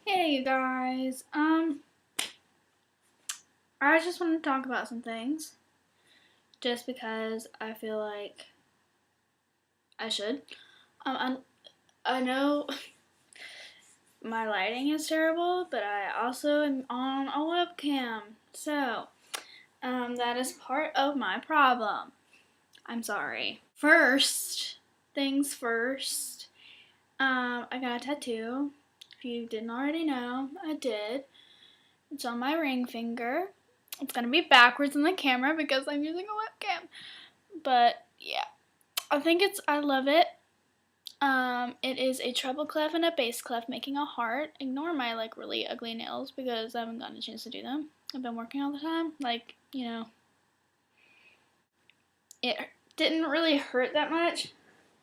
Hey you guys, I just want to talk about some things, just because I feel like I should. I know my lighting is terrible, but I also am on a webcam, so, that is part of my problem. I'm sorry. First things first, I got a tattoo. If you didn't already know, I did. It's on my ring finger. It's gonna be backwards in the camera because I'm using a webcam. But yeah, I love it. It is a treble clef and a bass clef making a heart. Ignore my really ugly nails because I haven't gotten a chance to do them. I've been working all the time. It didn't really hurt that much.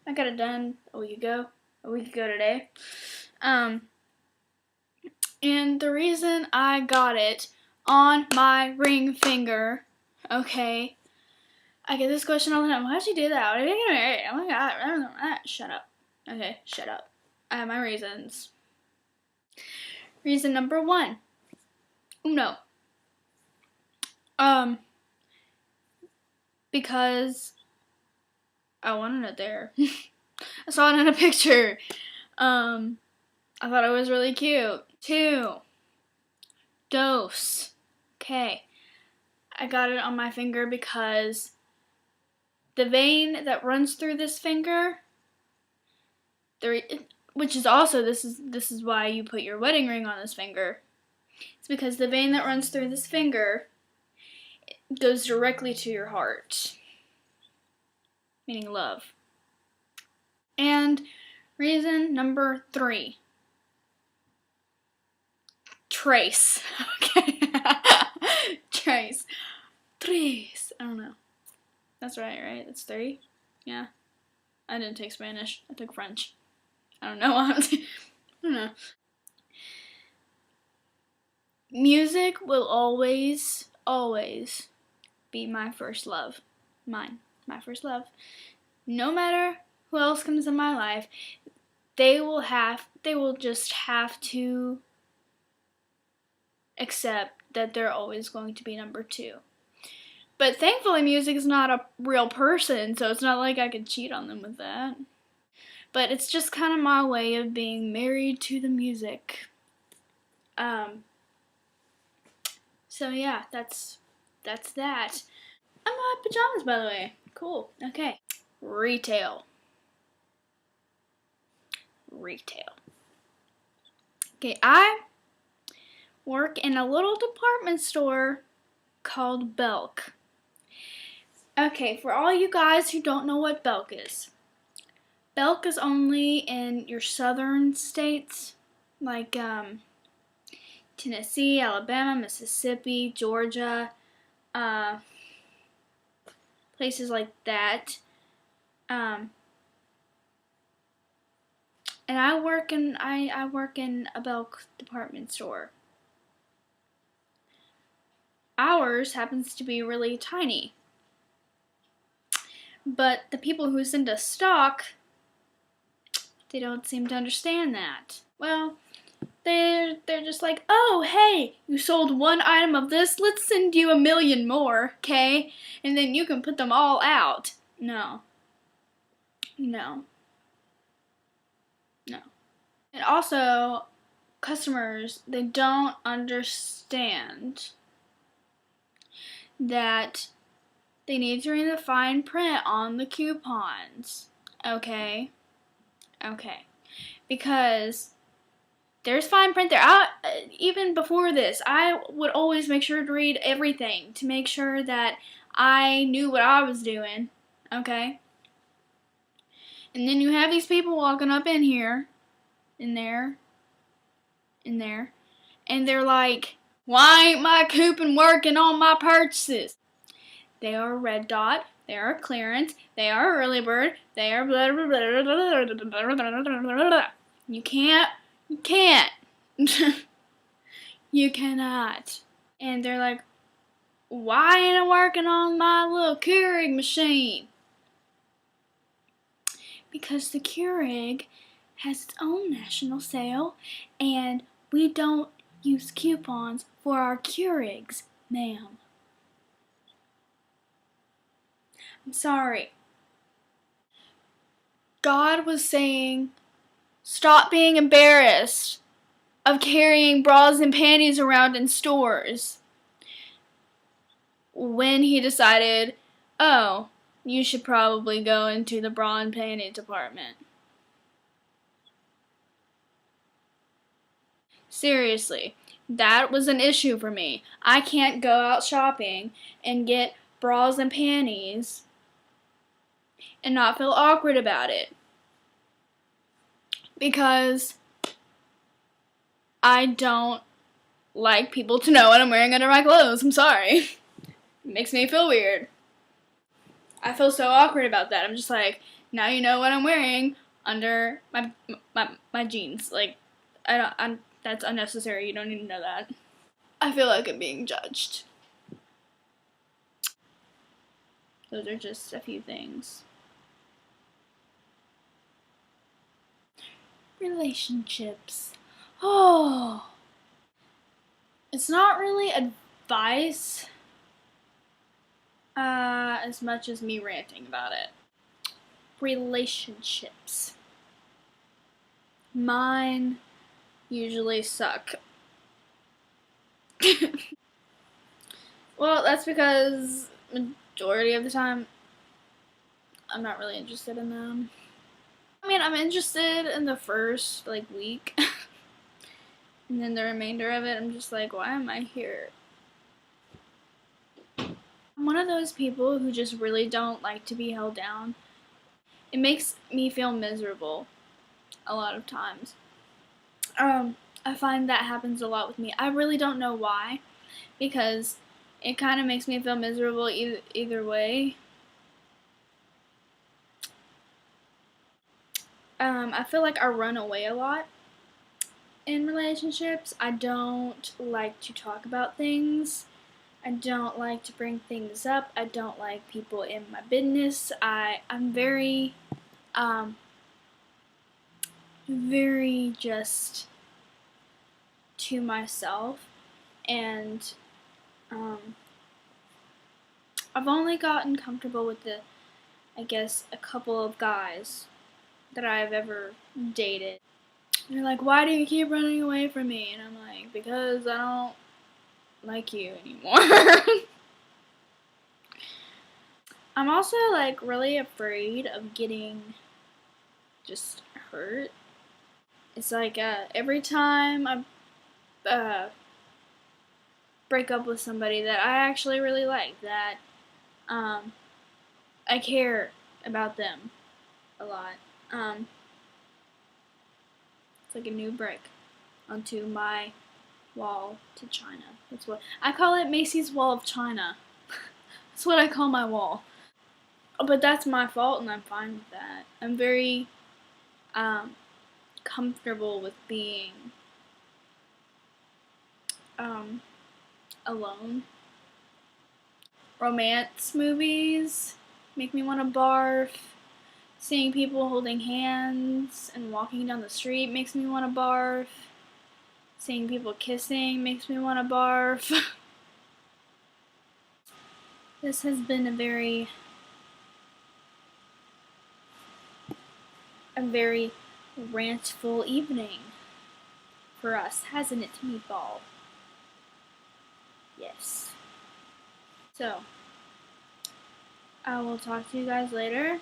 I got it done a week ago today. And the reason I got it on my ring finger, okay, I get this question all the time. Why'd you do that? Why did you get married? Oh my god, I don't know. Shut up. Okay, shut up. I have my reasons. Reason number one. Uno. Because I wanted it there. I saw it in a picture. I thought it was really cute. Two. Dose. Okay. I got it on my finger because the vein that runs through this finger, which is also, this is why you put your wedding ring on this finger. It's because the vein that runs through this finger goes directly to your heart, meaning love. And reason number three. Trace. Okay. Trace. Trace. I don't know. That's right? That's three? Yeah. I didn't take Spanish. I took French. I don't know. I don't know. Music will always be my first love. Mine. My first love. No matter who else comes in my life, they will just have to accept that they're always going to be number two. But thankfully, music is not a real person, so it's not like I could cheat on them with that. But it's just kind of my way of being married to the music. So yeah, that's that. I'm in my pajamas, by the way. Cool. Okay. Retail. Okay, I work in a little department store called Belk. Okay, for all you guys who don't know what Belk is only in your southern states, like Tennessee, Alabama, Mississippi, Georgia, places like that. And I work in a Belk department store. Ours happens to be really tiny. But the people who send us stock, they don't seem to understand that. Well, they're just like, oh, hey, you sold one item of this, let's send you 1 million more, okay? And then you can put them all out. No. And also, customers, they don't understand that they need to read the fine print on the coupons, okay? Because there's fine print there. Even before this, I would always make sure to read everything to make sure that I knew what I was doing, okay? And then you have these people walking up in here, in there, and they're like, why ain't my coupon working on my purchases? They are red dot, they are clearance, they are early bird, they are blah blah blah blah blah blah blah. You can't. You cannot. And they're like, why ain't it working on my little Keurig machine? Because the Keurig has its own national sale, and We don't use coupons for our Keurigs, ma'am. I'm sorry. God was saying, stop being embarrassed of carrying bras and panties around in stores. When he decided, oh, you should probably go into the bra and panty department. Seriously, that was an issue for me. I can't go out shopping and get bras and panties and not feel awkward about it. Because I don't like people to know what I'm wearing under my clothes. I'm sorry. It makes me feel weird. I feel so awkward about that. I'm just like, now you know what I'm wearing under my jeans. Like, that's unnecessary. You don't need to know that. I feel like I'm being judged. Those are just a few things. Relationships. Oh. It's not really advice as much as me ranting about it. Relationships. Mine usually suck. Well, that's because majority of the time I'm not really interested in them. I mean, I'm interested in the first week. And then the remainder of it, I'm just like, why am I here? I'm one of those people who just really don't like to be held down. It makes me feel miserable a lot of times. I find that happens a lot with me. I really don't know why, because it kind of makes me feel miserable either way. I feel like I run away a lot in relationships. I don't like to talk about things. I don't like to bring things up. I don't like people in my business. I'm very just to myself, and I've only gotten comfortable with a couple of guys that I've ever dated. They're like, why do you keep running away from me? And I'm like, because I don't like you anymore. I'm also really afraid of getting just hurt. It's like every time I break up with somebody that I actually really like, that I care about them a lot. It's like a new brick onto my wall to China. That's what I call it. Macy's Wall of China. That's what I call my wall. But that's my fault, and I'm fine with that. I'm very comfortable with being alone. Romance movies make me want to barf. Seeing people holding hands and walking down the street makes me want to barf. Seeing people kissing makes me want to barf. This has been a very rantful evening for us, hasn't it, Meatball? Yes. So, I will talk to you guys later.